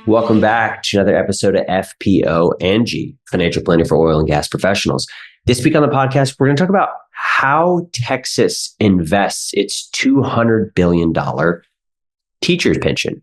Welcome back to another episode of FPO&G, Financial Planning for Oil and Gas Professionals. This week on the podcast, we're going to talk about how Texas invests its $200 billion teacher's pension.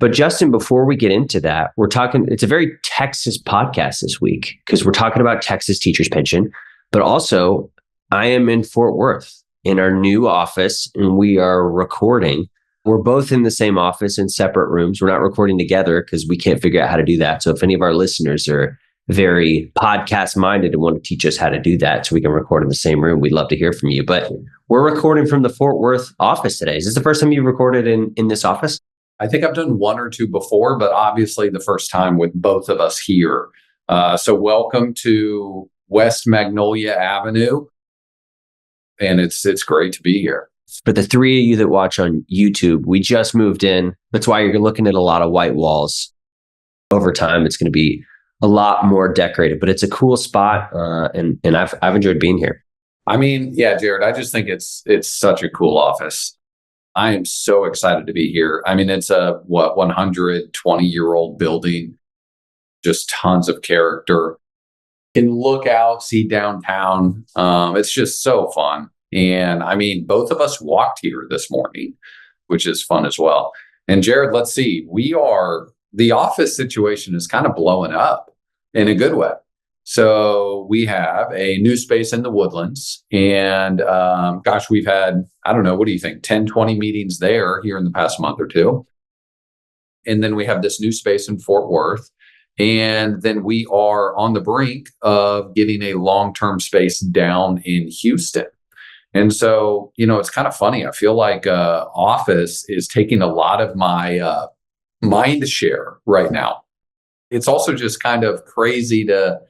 But Justin, before we get into that, it's a very Texas podcast this week because we're talking about Texas teacher's pension, but also I am in Fort Worth in our new office and we are recording. We're both in the same office in separate rooms. We're not recording together because we can't figure out how to do that. So if any of our listeners are very podcast minded and want to teach us how to do that so we can record in the same room, we'd love to hear from you. But we're recording from the Fort Worth office today. Is this the first time you've recorded in this office? I think I've done one or two before, but obviously the first time with both of us here. So welcome to West Magnolia Avenue. And it's great to be here. For the three of you that watch on YouTube, we just moved in. That's why you're looking at a lot of white walls. Over time, it's going to be a lot more decorated, but it's a cool spot, and I've enjoyed being here. I mean, yeah, Jared, I just think it's such a cool office. I am so excited to be here. I mean, it's a 120-year-old building, just tons of character. Can look out, see downtown. It's just so fun. And I mean, both of us walked here this morning, which is fun as well. And Jared, let's see, the office situation is kind of blowing up in a good way. So we have a new space in the Woodlands and we've had, I don't know, what do you think? 10, 20 meetings here in the past month or two. And then we have this new space in Fort Worth. And then we are on the brink of getting a long-term space down in Houston. And so, it's kind of funny. I feel like office is taking a lot of my mind share right now. It's also just kind of crazy to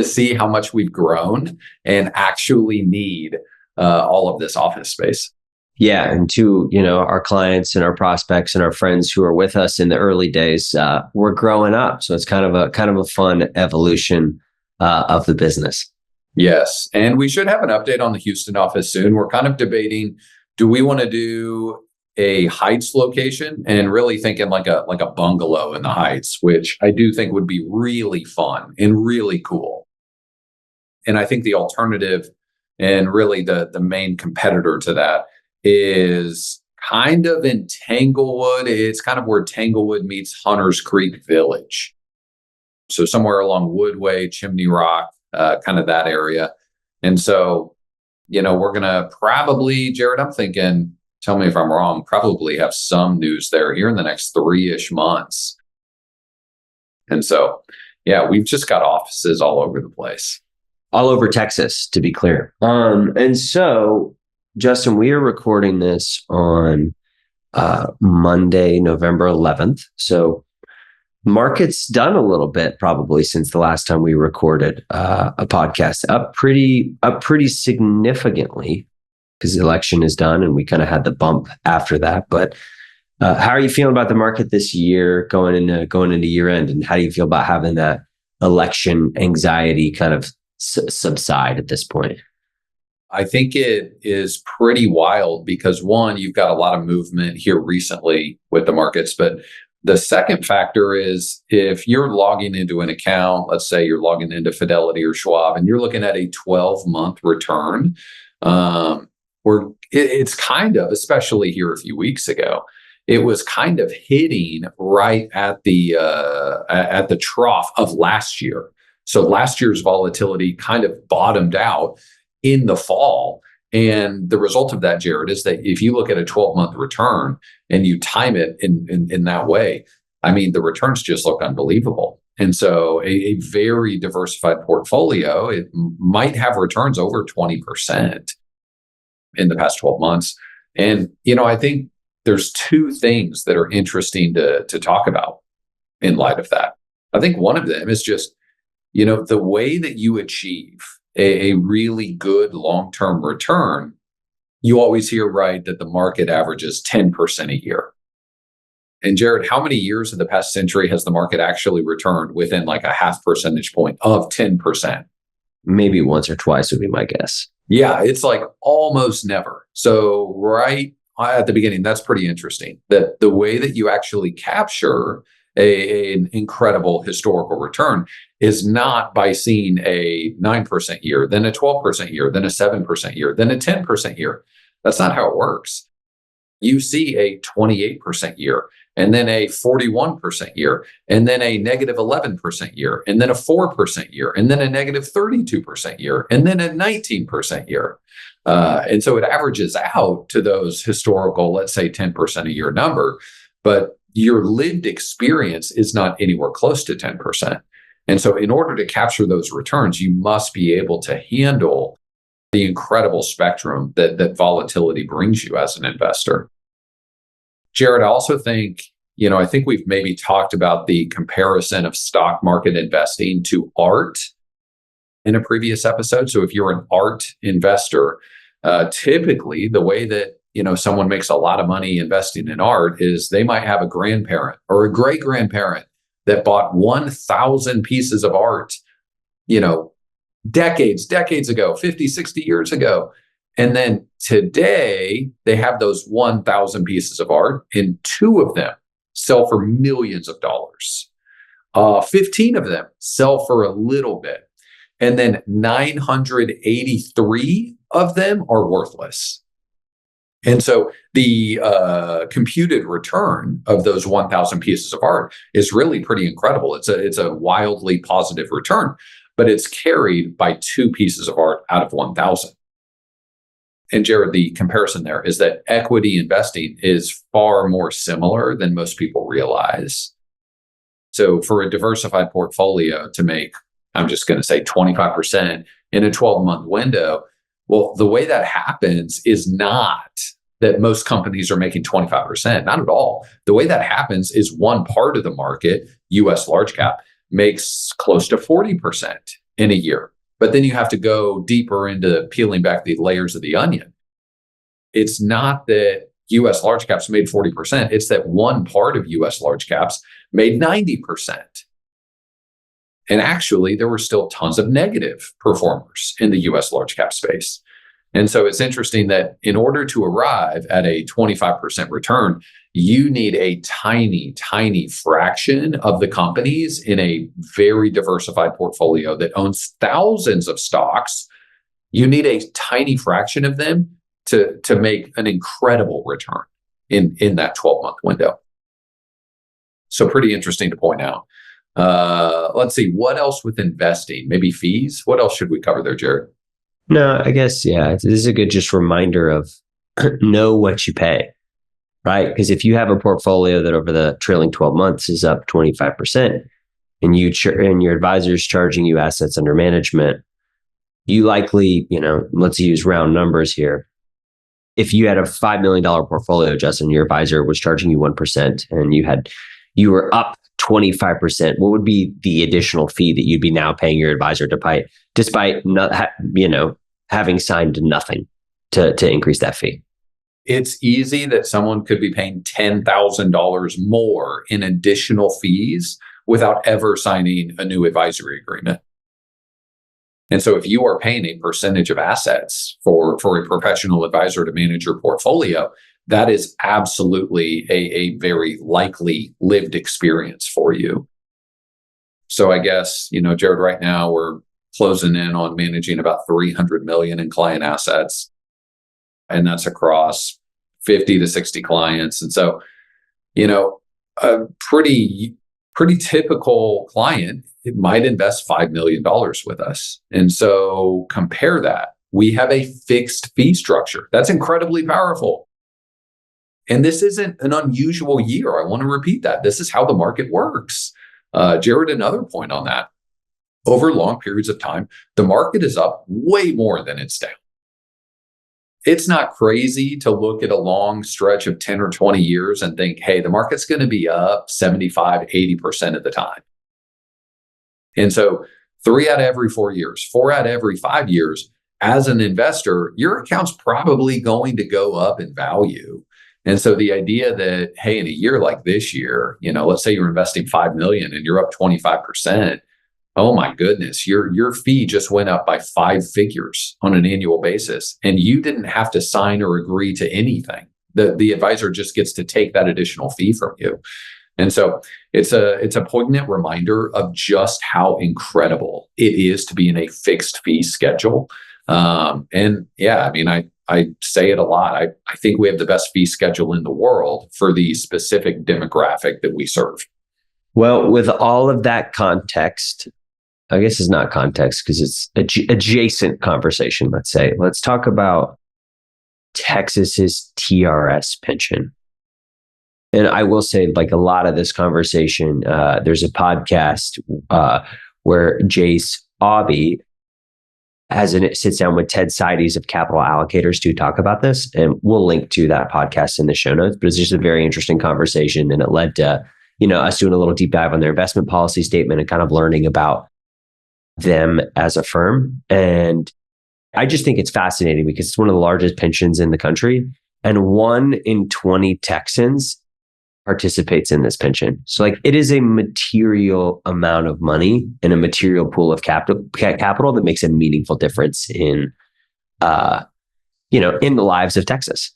see how much we've grown and actually need all of this office space. Yeah. And to, our clients and our prospects and our friends who are with us in the early days, we're growing up. So it's kind of a fun evolution of the business. Yes. And we should have an update on the Houston office soon. We're kind of debating, do we want to do a Heights location and really thinking like a bungalow in the Heights, which I do think would be really fun and really cool. And I think the alternative and really the main competitor to that is kind of in Tanglewood. It's kind of where Tanglewood meets Hunters Creek Village. So somewhere along Woodway, Chimney Rock, kind of that area. And so, we're going to probably, Jared, I'm thinking, tell me if I'm wrong, probably have some news there here in the next 3-ish months. And so, yeah, we've just got offices all over the place. All over Texas, to be clear. And so, Justin, we are recording this on Monday, November 11th. So market's done a little bit probably since the last time we recorded a podcast, up pretty significantly because the election is done and we kind of had the bump after that. But how are you feeling about the market this year going into year end, and how do you feel about having that election anxiety kind of subside at this point? I think it is pretty wild because one, you've got a lot of movement here recently with the markets, but the second factor is if you're logging into an account, let's say you're logging into Fidelity or Schwab, and you're looking at a 12-month return, it's kind of, especially here a few weeks ago, it was kind of hitting right at the trough of last year. So last year's volatility kind of bottomed out in the fall. And the result of that, Jared, is that if you look at a 12-month return and you time it in that way, I mean, the returns just look unbelievable. And so a very diversified portfolio, it might have returns over 20% in the past 12 months. And, I think there's two things that are interesting to talk about in light of that. I think one of them is just, the way that you achieve a really good long-term return, you always hear, right, that the market averages 10% a year. And Jared, how many years in the past century has the market actually returned within like a 0.5 percentage point of 10%? Maybe once or twice would be my guess. Yeah, it's like almost never. So right at the beginning, that's pretty interesting that the way that you actually capture an incredible historical return is not by seeing a 9% year, then a 12% year, then a 7% year, then a 10% year. That's not how it works. You see a 28% year, and then a 41% year, and then a negative 11% year, and then a 4% year, and then a negative 32% year, and then a 19% year. And so it averages out to those historical, let's say 10% a year number, but your lived experience is not anywhere close to 10%. And so in order to capture those returns, you must be able to handle the incredible spectrum that volatility brings you as an investor. Jared, I also think, I think we've maybe talked about the comparison of stock market investing to art in a previous episode. So if you're an art investor, typically the way that, someone makes a lot of money investing in art is they might have a grandparent or a great grandparent that bought 1,000 pieces of art, decades ago, 50, 60 years ago. And then today they have those 1,000 pieces of art, and 2 of them sell for millions of dollars. 15 of them sell for a little bit. And then 983 of them are worthless. And so the computed return of those 1,000 pieces of art is really pretty incredible. It's a wildly positive return, but it's carried by 2 pieces of art out of 1,000. And Jared, the comparison there is that equity investing is far more similar than most people realize. So for a diversified portfolio to make, I'm just going to say 25% in a 12-month window, well, the way that happens is not that most companies are making 25%, not at all. The way that happens is one part of the market, US large cap, makes close to 40% in a year. But then you have to go deeper into peeling back the layers of the onion. It's not that US large caps made 40%. It's that one part of US large caps made 90%. And actually, there were still tons of negative performers in the US large cap space. And so it's interesting that in order to arrive at a 25% return, you need a tiny, tiny fraction of the companies in a very diversified portfolio that owns thousands of stocks. You need a tiny fraction of them to make an incredible return in that 12-month window. So pretty interesting to point out. Let's see, what else with investing? Maybe fees? What else should we cover there, Jared? No, I guess, yeah, this is a good just reminder of know what you pay, right? Because if you have a portfolio that over the trailing 12 months is up 25% and your advisor is charging you assets under management, you likely, let's use round numbers here. If you had a $5 million portfolio, Justin, your advisor was charging you 1% and you were up 25%, what would be the additional fee that you'd be now paying your advisor despite not, having signed nothing to increase that fee? It's easy that someone could be paying $10,000 more in additional fees without ever signing a new advisory agreement. And so if you are paying a percentage of assets for a professional advisor to manage your portfolio, that is absolutely a very likely lived experience for you. So I guess, Jared, right now we're closing in on managing about $300 million in client assets. And that's across 50 to 60 clients. And so, a pretty typical client, it might invest $5 million with us. And so compare that. We have a fixed fee structure. That's incredibly powerful. And this isn't an unusual year. I want to repeat that. This is how the market works. Jared, another point on that. Over long periods of time, the market is up way more than it's down. It's not crazy to look at a long stretch of 10 or 20 years and think, hey, the market's going to be up 75, 80% of the time. And so 3 out of every 4 years, 4 out of every 5 years, as an investor, your account's probably going to go up in value. And so the idea that, hey, in a year like this year, let's say you're investing $5 million and you're up 25%. Oh my goodness, your fee just went up by 5 figures on an annual basis. And you didn't have to sign or agree to anything. The advisor just gets to take that additional fee from you. And so it's a poignant reminder of just how incredible it is to be in a fixed fee schedule. And yeah, I mean, I say it a lot. I think we have the best fee schedule in the world for the specific demographic that we serve. Well, with all of that context, I guess it's not context because it's adjacent conversation, let's say. Let's talk about Texas's TRS pension. And I will say, like a lot of this conversation, there's a podcast where Jace Aubie sits down with Ted Seides of Capital Allocators to talk about this. And we'll link to that podcast in the show notes. But it's just a very interesting conversation. And it led to, us doing a little deep dive on their investment policy statement and kind of learning about them as a firm. And I just think it's fascinating because it's one of the largest pensions in the country. And 1 in 20 Texans participates in this pension. So like it is a material amount of money and a material pool of capital that makes a meaningful difference in in the lives of Texas.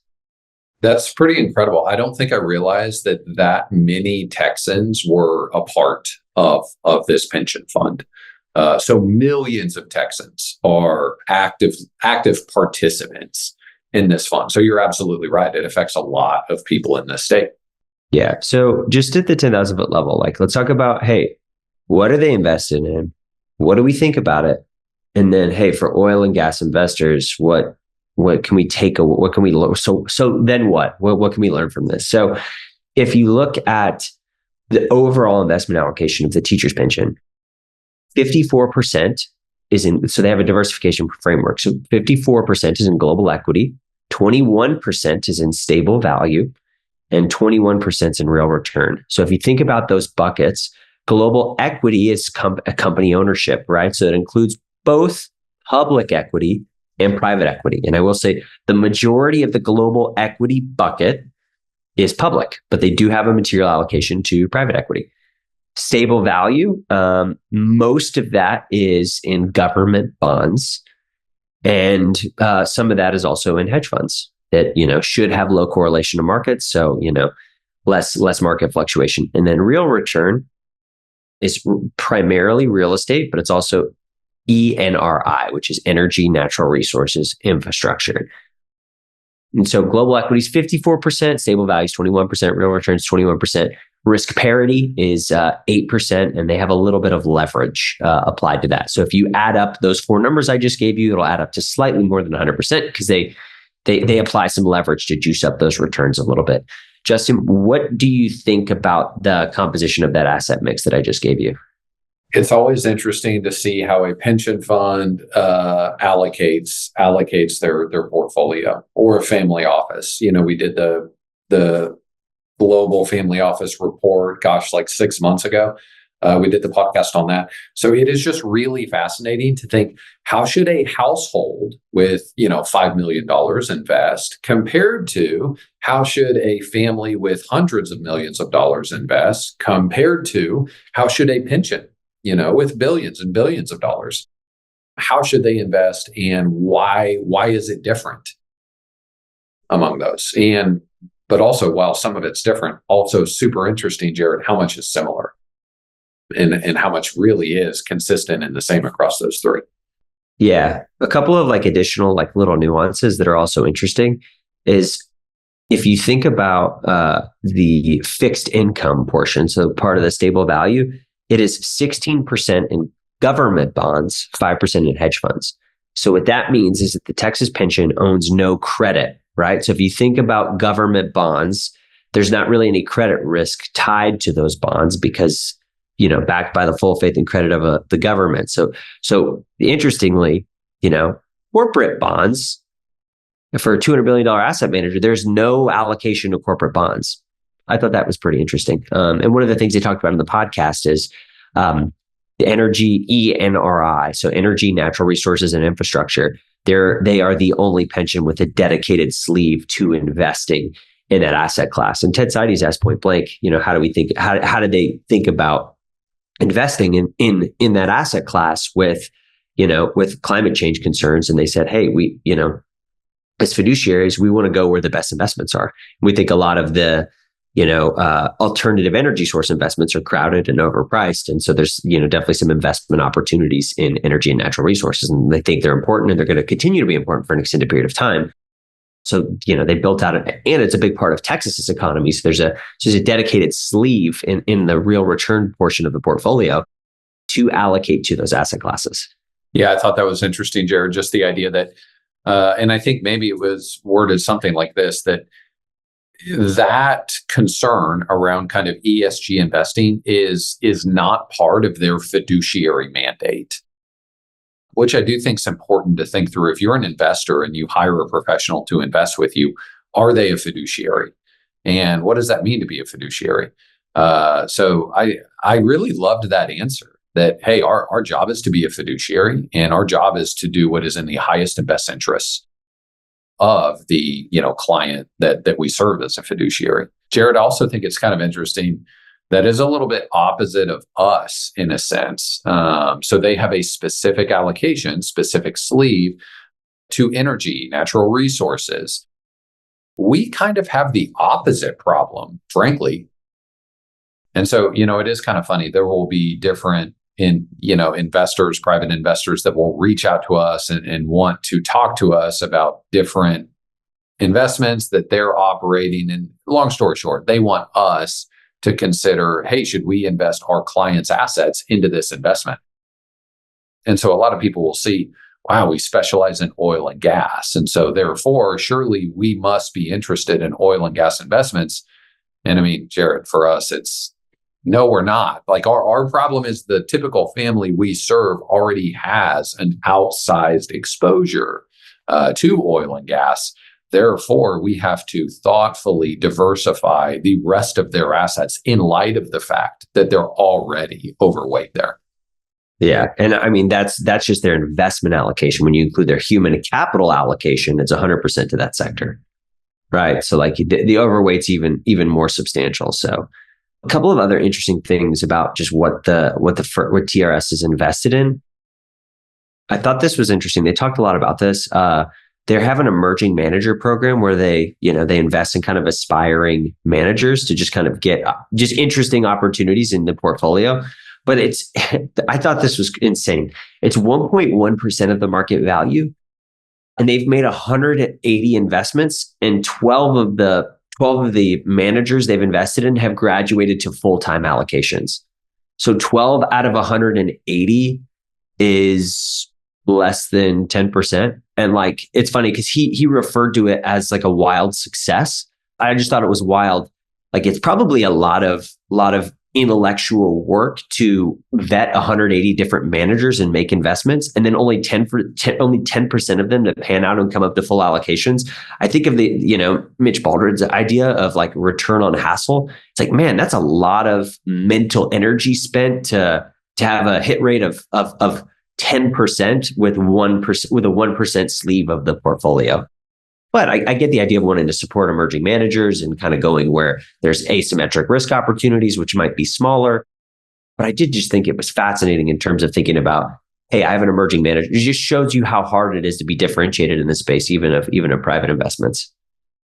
That's pretty incredible. I don't think I realized that many Texans were a part of this pension fund. So millions of Texans are active participants in this fund. So you're absolutely right. It affects a lot of people in this state. Yeah. So just at the 10,000 foot level, like let's talk about, hey, what are they invested in? What do we think about it? And then, hey, for oil and gas investors, what can we take? What can we learn? So then what? What can we learn from this? So if you look at the overall investment allocation of the teacher's pension, 54% is in, so they have a diversification framework. So 54% is in global equity, 21% is in stable value, and 21% is in real return. So if you think about those buckets, global equity is a company ownership, right? So it includes both public equity and private equity. And I will say the majority of the global equity bucket is public, but they do have a material allocation to private equity. Stable value, most of that is in government bonds, and some of that is also in hedge funds that should have low correlation to markets, so less market fluctuation. And then real return is primarily real estate, but it's also ENRI, which is energy, natural resources, infrastructure. And so global equity is 54%, stable value is 21%, real returns 21%. Risk parity is 8%, and they have a little bit of leverage applied to that. So if you add up those 4 numbers I just gave you, it'll add up to slightly more than 100% because they apply some leverage to juice up those returns a little bit. Justin, what do you think about the composition of that asset mix that I just gave you? It's always interesting to see how a pension fund allocates their portfolio, or a family office. We did the global family office report, like 6 months ago. We did the podcast on that. So it is just really fascinating to think, how should a household with, $5 million invest compared to how should a family with hundreds of millions of dollars invest compared to how should a pension, with billions and billions of dollars? How should they invest, and why is it different among those? But also, while some of it's different, also super interesting, Jared, how much is similar and how much really is consistent and the same across those 3. Yeah. A couple of additional little nuances that are also interesting is if you think about the fixed income portion, so part of the stable value, it is 16% in government bonds, 5% in hedge funds. So what that means is that the Texas pension owns no credit, right? So if you think about government bonds, there's not really any credit risk tied to those bonds because, backed by the full faith and credit of the government. So interestingly, corporate bonds, for a $200 billion asset manager, there's no allocation to corporate bonds. I thought that was pretty interesting. And one of the things they talked about in the podcast is the energy ENRI, so energy, natural resources, and infrastructure. They are the only pension with a dedicated sleeve to investing in that asset class. And Ted Seides asked point blank, how do we think? How did they think about investing in that asset class with climate change concerns? And they said, hey, we as fiduciaries, we want to go where the best investments are. We think a lot of the alternative energy source investments are crowded and overpriced. And so there's, definitely some investment opportunities in energy and natural resources. And they think they're important and they're going to continue to be important for an extended period of time. So, they built out, and it's a big part of Texas's economy. So there's a dedicated sleeve in the real return portion of the portfolio to allocate to those asset classes. Yeah, I thought that was interesting, Jared. Just the idea that, and I think maybe it was worded something like this, that concern around kind of ESG investing is not part of their fiduciary mandate, which I do think is important to think through. If you're an investor and you hire a professional to invest with you, are they a fiduciary? And what does that mean to be a fiduciary? So I really loved that answer. That, hey, our job is to be a fiduciary, and our job is to do what is in the highest and best interests of the client that we serve as a fiduciary. Jared, I also think it's kind of interesting that is a little bit opposite of us in a sense. So they have a specific allocation, specific sleeve to energy, natural resources. We kind of have the opposite problem, frankly. And so, it is kind of funny. There will be different investors, private investors that will reach out to us and want to talk to us about different investments that they're operating. And long story short, they want us to consider, hey, should we invest our clients' assets into this investment? And so a lot of people will see, wow, we specialize in oil and gas. And so therefore, surely we must be interested in oil and gas investments. And I mean, Jared, for us, no, we're not. Like our problem is the typical family we serve already has an outsized exposure to oil and gas. Therefore, we have to thoughtfully diversify the rest of their assets in light of the fact that they're already overweight there. Yeah. And I mean, that's just their investment allocation. When you include their human capital allocation, it's 100% to that sector. Right. So like the overweight's even more substantial. So a couple of other interesting things about just what TRS is invested in. I thought this was interesting. They talked a lot about this. They have an emerging manager program where they invest in kind of aspiring managers to just kind of get just interesting opportunities in the portfolio. But I thought this was insane. It's 1.1% of the market value, and they've made 180 investments, and 12 of the managers they've invested in have graduated to full-time allocations. So 12 out of 180 is less than 10%. And like, it's funny because he referred to it as like a wild success. I just thought it was wild. Like, it's probably a lot of intellectual work to vet 180 different managers and make investments, and then only 10% of them to pan out and come up to full allocations. I think of the Mitch Baldrid's idea of like return on hassle. It's like, man, that's a lot of mental energy spent to have a hit rate of 10% with 1% sleeve of the portfolio. But I get the idea of wanting to support emerging managers and kind of going where there's asymmetric risk opportunities, which might be smaller. But I did just think it was fascinating in terms of thinking about, hey, I have an emerging manager. It just shows you how hard it is to be differentiated in this space, even of private investments.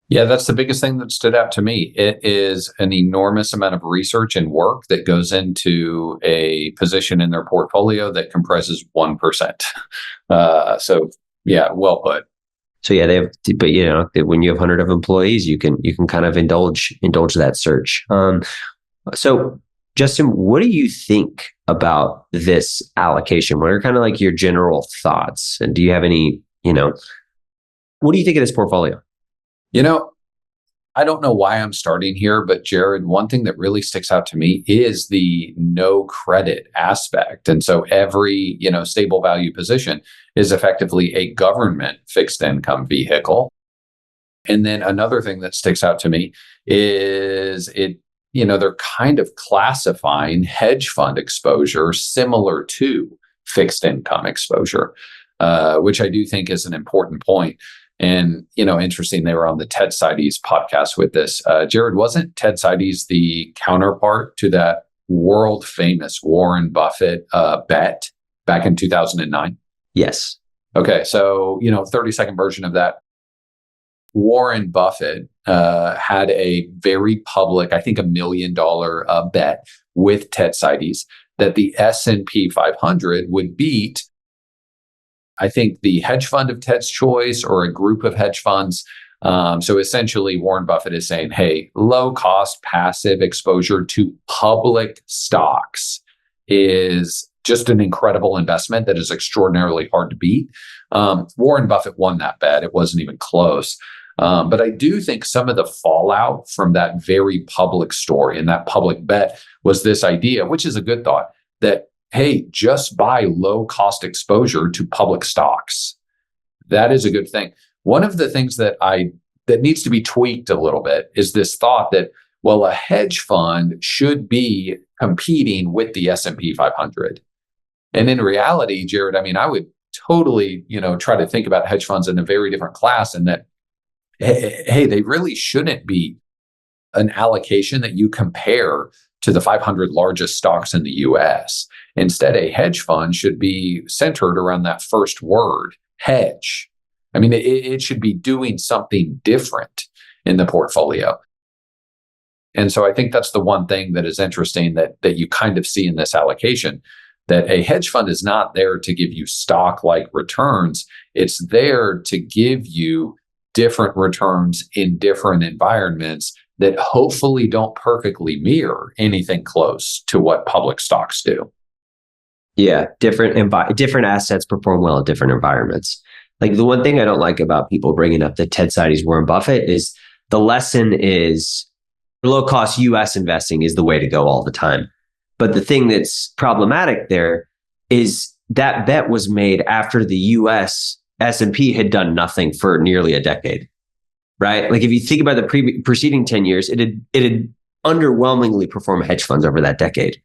Yeah, that's the biggest thing that stood out to me. It is an enormous amount of research and work that goes into a position in their portfolio that comprises 1%. So yeah, well put. So yeah, when you have 100 of employees, you can kind of indulge that search. So Justin, what do you think about this allocation? What are kind of like your general thoughts? And do you have any, what do you think of this portfolio? I don't know why I'm starting here, but Jared, one thing that really sticks out to me is the no credit aspect. And so every, stable value position is effectively a government fixed income vehicle. And then another thing that sticks out to me is they're kind of classifying hedge fund exposure similar to fixed income exposure, which I do think is an important point. And, interesting, they were on the Ted Seides podcast with this. Jared, wasn't Ted Seides the counterpart to that world famous Warren Buffett bet back in 2009? Yes. Okay. So, 30-second version of that. Warren Buffett had a very public, I think $1 million bet with Ted Seides that the S&P 500 would beat, I think, the hedge fund of Ted's choice or a group of hedge funds. So essentially, Warren Buffett is saying, hey, low cost passive exposure to public stocks is just an incredible investment that is extraordinarily hard to beat. Warren Buffett won that bet. It wasn't even close. But I do think some of the fallout from that very public story and that public bet was this idea, which is a good thought, that, hey, just buy low cost exposure to public stocks. That is a good thing. One of the things that needs to be tweaked a little bit is this thought that, well, a hedge fund should be competing with the S&P 500. And in reality, Jared, I mean, I would totally, try to think about hedge funds in a very different class, and that, hey, they really shouldn't be an allocation that you compare to the 500 largest stocks in the US. Instead, a hedge fund should be centered around that first word, hedge. I mean, it should be doing something different in the portfolio. And so I think that's the one thing that is interesting that you kind of see in this allocation, that a hedge fund is not there to give you stock-like returns. It's there to give you different returns in different environments that hopefully don't perfectly mirror anything close to what public stocks do. Yeah, different assets perform well in different environments. Like, the one thing I don't like about people bringing up the Ted Seides, Warren Buffett, is the lesson is low cost US investing is the way to go all the time. But the thing that's problematic there is that bet was made after the US S&P had done nothing for nearly a decade, right? Like, if you think about the preceding 10 years, it had underwhelmingly performed hedge funds over that decade,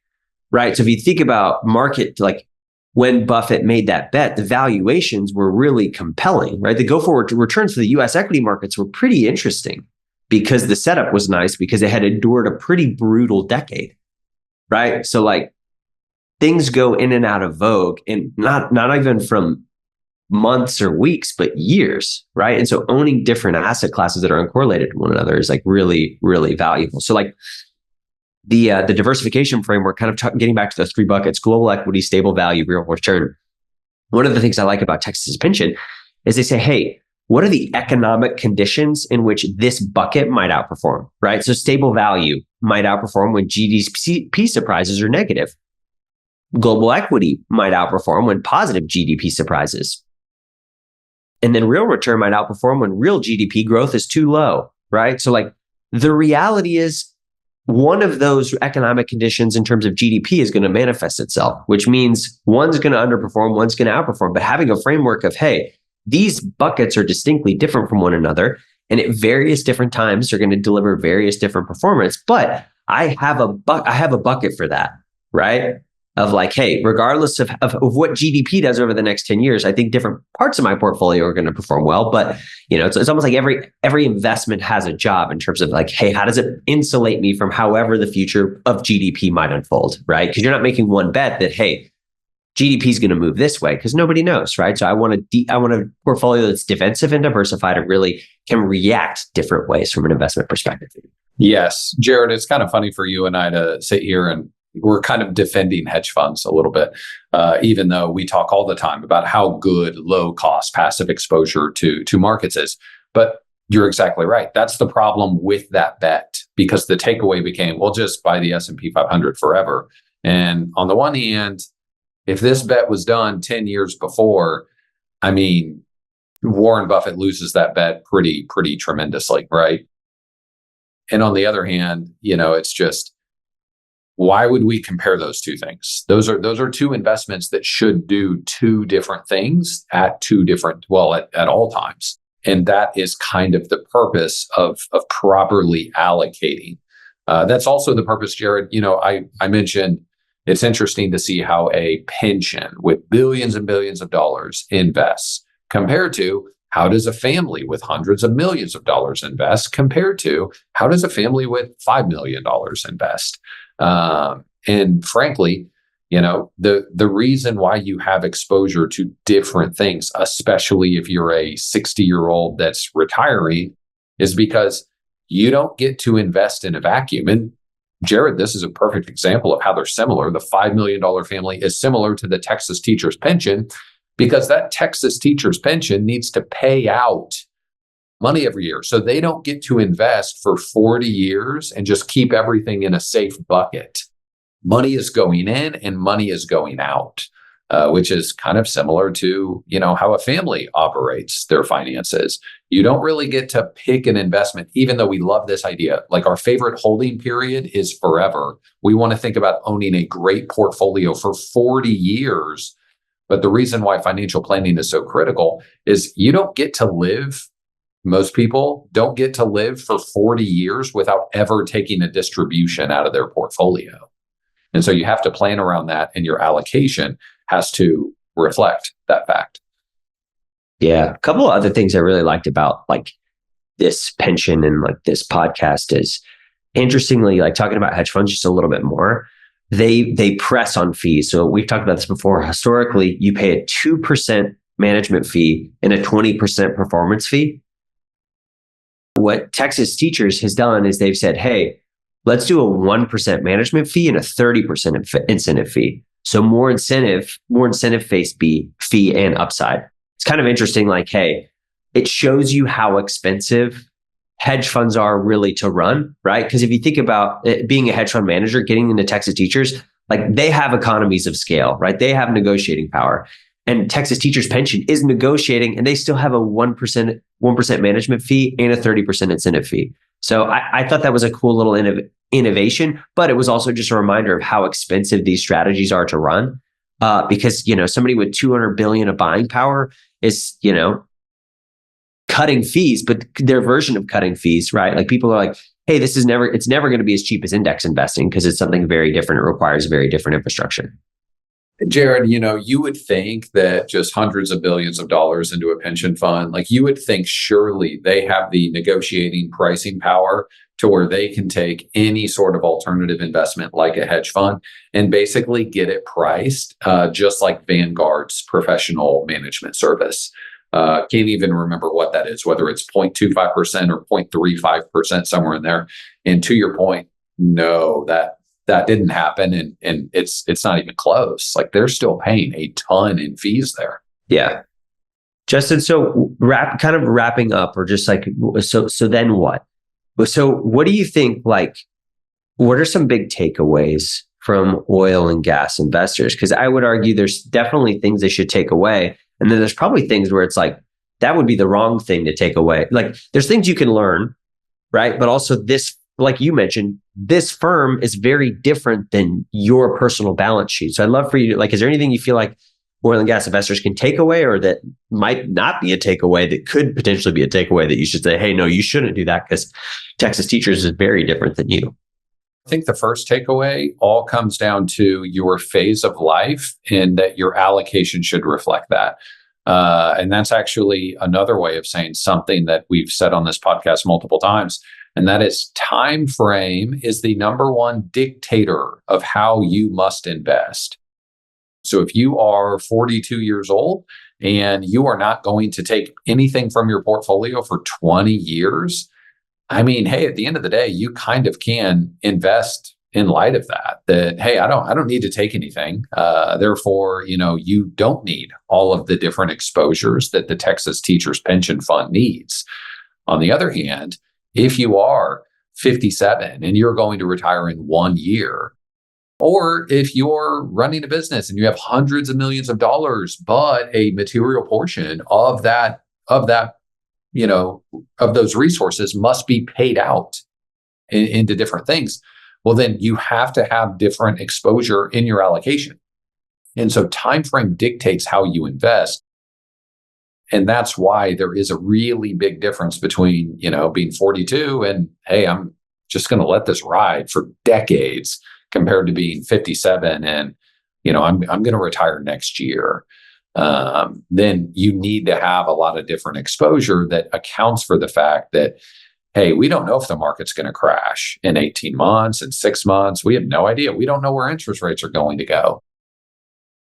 right? So if you think about market, like when Buffett made that bet, the valuations were really compelling, right? The go-forward returns for the US equity markets were pretty interesting because the setup was nice, because it had endured a pretty brutal decade, right? So like, things go in and out of vogue, and not even from months or weeks, but years, right? And so owning different asset classes that are uncorrelated to one another is like really, really valuable. So like the diversification framework, kind of getting back to those three buckets: global equity, stable value, real return. One of the things I like about Texas pension is they say, hey, what are the economic conditions in which this bucket might outperform, right? So stable value might outperform when GDP surprises are negative. Global equity might outperform when positive GDP surprises. And then real return might outperform when real GDP growth is too low, right? So like, the reality is, one of those economic conditions in terms of GDP is going to manifest itself, which means one's going to underperform, one's going to outperform. But having a framework of, hey, these buckets are distinctly different from one another, and at various different times are going to deliver various different performance. But I have a bucket for that, right? Of like, hey, regardless of what GDP does over the next 10 years, I think different parts of my portfolio are going to perform well. But it's almost like every investment has a job in terms of like, hey, how does it insulate me from however the future of GDP might unfold, right? Because you're not making one bet that, hey, GDP is going to move this way, because nobody knows, right? So I want a portfolio that's defensive and diversified and really can react different ways from an investment perspective. Yes, Jared, it's kind of funny for you and I to sit here and we're kind of defending hedge funds a little bit, even though we talk all the time about how good low cost passive exposure to markets is. But you're exactly right. That's the problem with that bet, because the takeaway became, well, just buy the S&P 500 forever. And on the one hand, if this bet was done 10 years before, I mean, Warren Buffett loses that bet pretty tremendously, right? And on the other hand, it's just, why would we compare those two things? Those are two investments that should do two different things at all times. And that is kind of the purpose of properly allocating. That's also the purpose, Jared. I mentioned it's interesting to see how a pension with billions and billions of dollars invests compared to how does a family with hundreds of millions of dollars invest compared to how does a family with $5 million invest. And frankly, the reason why you have exposure to different things, especially if you're a 60-year-old that's retiring, is because you don't get to invest in a vacuum. And Jared, this is a perfect example of how they're similar. The $5 million family is similar to the Texas teacher's pension because that Texas teacher's pension needs to pay out money every year. So they don't get to invest for 40 years and just keep everything in a safe bucket. Money is going in and money is going out, which is kind of similar to, how a family operates their finances. You don't really get to pick an investment, even though we love this idea. Like our favorite holding period is forever. We want to think about owning a great portfolio for 40 years. But the reason why financial planning is so critical is you don't get to live. Most people don't get to live for 40 years without ever taking a distribution out of their portfolio. And so you have to plan around that, and your allocation has to reflect that fact. Yeah. A couple of other things I really liked about like this pension and like this podcast is, interestingly, like talking about hedge funds just a little bit more, they press on fees. So we've talked about this before. Historically, you pay a 2% management fee and a 20% performance fee. What Texas Teachers has done is they've said, hey, let's do a 1% management fee and a 30% incentive fee. So more incentive-based fee and upside. It's kind of interesting, like, hey, it shows you how expensive hedge funds are really to run, right? Because if you think about it, being a hedge fund manager, getting into Texas Teachers, like they have economies of scale, right? They have negotiating power. And Texas Teachers Pension is negotiating, and they still have a 1% management fee and a 30% incentive fee. So I thought that was a cool little innovation, but it was also just a reminder of how expensive these strategies are to run. Because somebody with $200 billion of buying power is cutting fees, but their version of cutting fees, right? Like people are like, hey, it's never going to be as cheap as index investing because it's something very different. It requires very different infrastructure. Jared, you would think that just hundreds of billions of dollars into a pension fund, like you would think surely they have the negotiating pricing power to where they can take any sort of alternative investment like a hedge fund and basically get it priced just like Vanguard's professional management service. Can't even remember what that is, whether it's 0.25% or 0.35%, somewhere in there. And to your point, no, that didn't happen, and it's not even close. Like they're still paying a ton in fees there. Yeah, Justin. So wrapping up, or just like so then what? So what do you think? Like, what are some big takeaways from oil and gas investors? Because I would argue there's definitely things they should take away, and then there's probably things where it's like that would be the wrong thing to take away. Like there's things you can learn, right? But also this, like you mentioned, this firm is very different than your personal balance sheet. So I'd love for you to, like, is there anything you feel like oil and gas investors can take away, or that might not be a takeaway that could potentially be a takeaway that you should say, hey, no, you shouldn't do that because Texas Teachers is very different than you? I think the first takeaway all comes down to your phase of life and that your allocation should reflect that. And that's actually another way of saying something that we've said on this podcast multiple times. And that is time frame is the number one dictator of how you must invest. So if you are 42 years old and you are not going to take anything from your portfolio for 20 years, I mean, hey, at the end of the day, you kind of can invest in light of that, hey, I don't need to take anything. Therefore, you don't need all of the different exposures that the Texas Teachers Pension Fund needs. On the other hand, if you are 57 and you're going to retire in 1 year, or if you're running a business and you have hundreds of millions of dollars, but a material portion of those resources must be paid out into different things, well, then you have to have different exposure in your allocation. And so time frame dictates how you invest. And that's why there is a really big difference between, being 42 and, hey, I'm just going to let this ride for decades, compared to being 57 and, I'm going to retire next year. Then you need to have a lot of different exposure that accounts for the fact that, hey, we don't know if the market's going to crash in 18 months, in 6 months. We have no idea. We don't know where interest rates are going to go.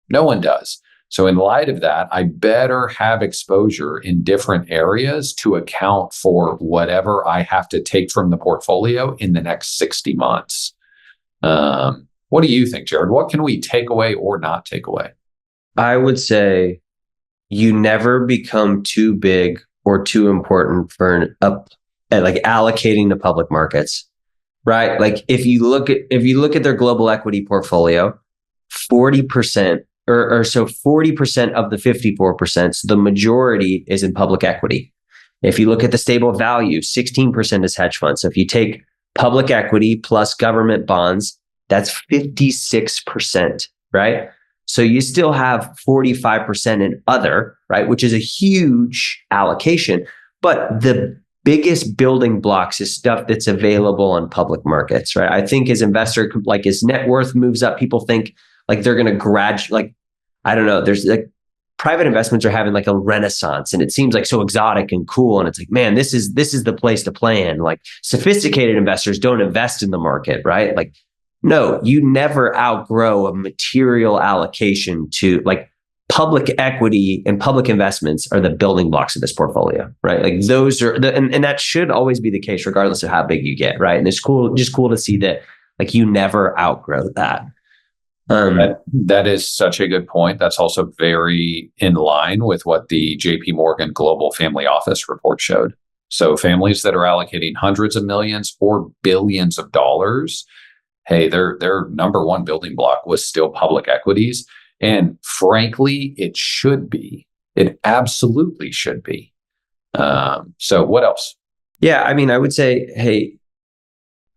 No one does. So in light of that, I better have exposure in different areas to account for whatever I have to take from the portfolio in the next 60 months. What do you think, Jared? What can we take away or not take away? I would say you never become too big or too important for like allocating to public markets, right? Like if you look at their global equity portfolio, 40% or so 40% of the 54%, so the majority is in public equity. If you look at the stable value, 16% is hedge funds. So if you take public equity plus government bonds, that's 56%, right? So you still have 45% in other, right? Which is a huge allocation. But the biggest building blocks is stuff that's available on public markets, right? I think as net worth moves up, people think like they're going to graduate, I don't know, there's like private investments are having like a renaissance and it seems like so exotic and cool. And it's like, man, this is the place to play in. Like sophisticated investors don't invest in the market, right? Like, no, you never outgrow a material allocation to like public equity and public investments are the building blocks of this portfolio, right? Like those are and that should always be the case regardless of how big you get, right? And it's cool to see that like you never outgrow that. That is such a good point. That's also very in line with what the JP Morgan Global Family Office report showed. So families that are allocating hundreds of millions or billions of dollars, hey, their number one building block was still public equities. And frankly, it should be. It absolutely should be. So what else? Yeah, I mean, I would say, hey,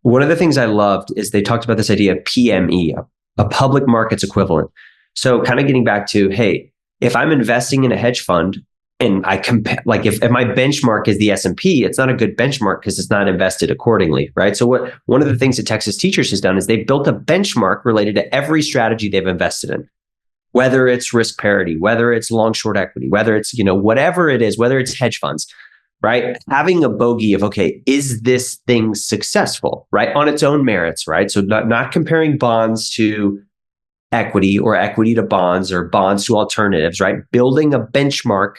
one of the things I loved is they talked about this idea of PME, a public markets equivalent. So kind of getting back to, hey, if I'm investing in a hedge fund and I compare, like if my benchmark is the S&P, it's not a good benchmark because it's not invested accordingly, right? So one of the things that Texas Teachers has done is they've built a benchmark related to every strategy they've invested in, whether it's risk parity, whether it's long short equity, whether it's, whatever it is, whether it's hedge funds, right? Having a bogey of, okay, is this thing successful, right? On its own merits, right? So not comparing bonds to equity or equity to bonds or bonds to alternatives, right? Building a benchmark,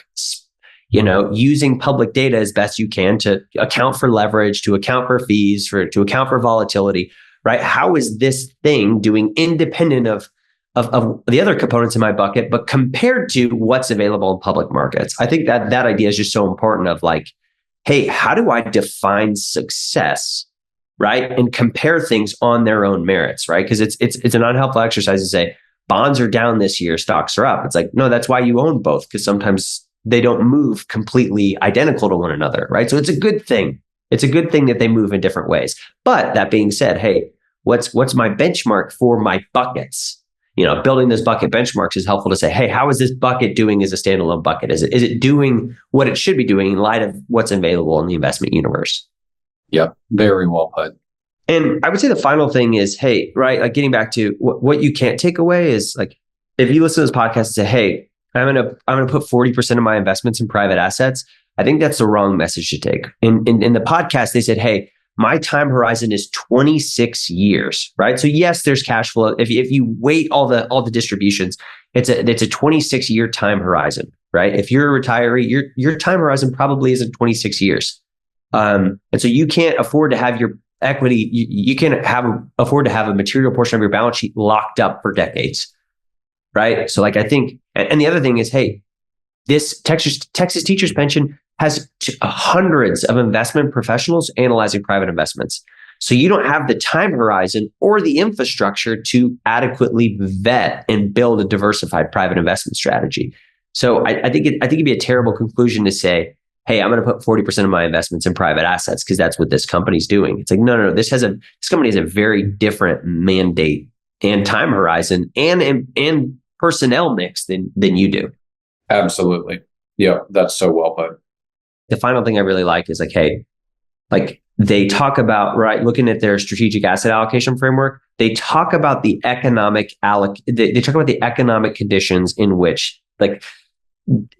using public data as best you can to account for leverage, to account for fees, to account for volatility, right? How is this thing doing independent of the other components in my bucket, but compared to what's available in public markets? I think that idea is just so important of like, hey, how do I define success, right? And compare things on their own merits, right? Because it's an unhelpful exercise to say bonds are down this year, stocks are up. It's like, no, that's why you own both, because sometimes they don't move completely identical to one another, right? So it's a good thing. It's a good thing that they move in different ways. But that being said, hey, what's my benchmark for my buckets? Building those bucket benchmarks is helpful to say, hey, how is this bucket doing as a standalone bucket? Is it doing what it should be doing in light of what's available in the investment universe? Yep, very well put. And I would say the final thing is, hey, right, like getting back to what you can't take away is like, if you listen to this podcast and say, hey, I'm gonna put 40% of my investments in private assets, I think that's the wrong message to take. In the podcast, they said, hey, my time horizon is 26 years, right? So yes, there's cash flow. If you weight all the distributions, it's a 26-year time horizon, right? If you're a retiree, your time horizon probably isn't 26 years. And so you can't afford to have your equity, you can't afford to have a material portion of your balance sheet locked up for decades, right? So like I think, and the other thing is, hey, this Texas Teachers Pension has hundreds of investment professionals analyzing private investments. So you don't have the time horizon or the infrastructure to adequately vet and build a diversified private investment strategy. So I think it'd be a terrible conclusion to say, hey, I'm going to put 40% of my investments in private assets because that's what this company's doing. It's like, no. This company has a very different mandate and time horizon and personnel mix than you do. Absolutely. Yeah, that's so well put. The final thing I really like is like, hey, like they talk about, right, looking at their strategic asset allocation framework, they talk about the economic they talk about the economic conditions in which like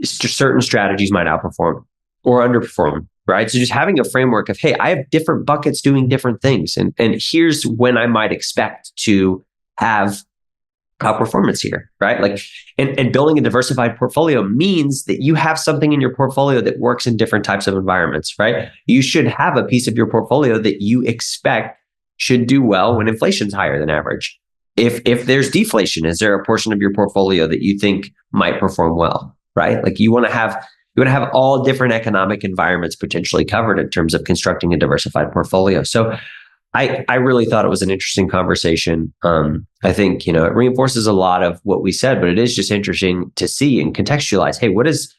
certain strategies might outperform or underperform, right? So just having a framework of, hey, I have different buckets doing different things. And here's when I might expect to have outperformance here, right? Like, and building a diversified portfolio means that you have something in your portfolio that works in different types of environments, right? You should have a piece of your portfolio that you expect should do well when inflation's higher than average. If there's deflation, is there a portion of your portfolio that you think might perform well, right? Like you want to have all different economic environments potentially covered in terms of constructing a diversified portfolio. So I really thought it was an interesting conversation. I think, it reinforces a lot of what we said, but it is just interesting to see and contextualize, hey, what does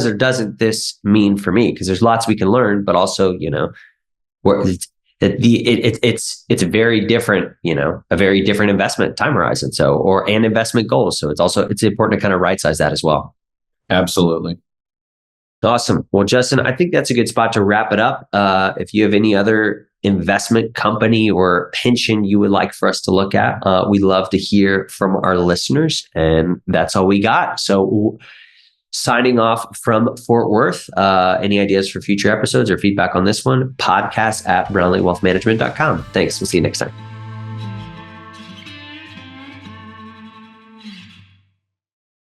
or doesn't this mean for me? Because there's lots we can learn, but also, where it's very different, a very different investment time horizon. So, or an investment goal. So it's important to kind of right size that as well. Absolutely. Awesome. Well, Justin, I think that's a good spot to wrap it up. If you have any other investment company or pension you would like for us to look at, we love to hear from our listeners. And that's all we got. So signing off from Fort Worth. Any ideas for future episodes or feedback on this one? Podcast@brownleewealthmanagement.com. Thanks. We'll see you next time.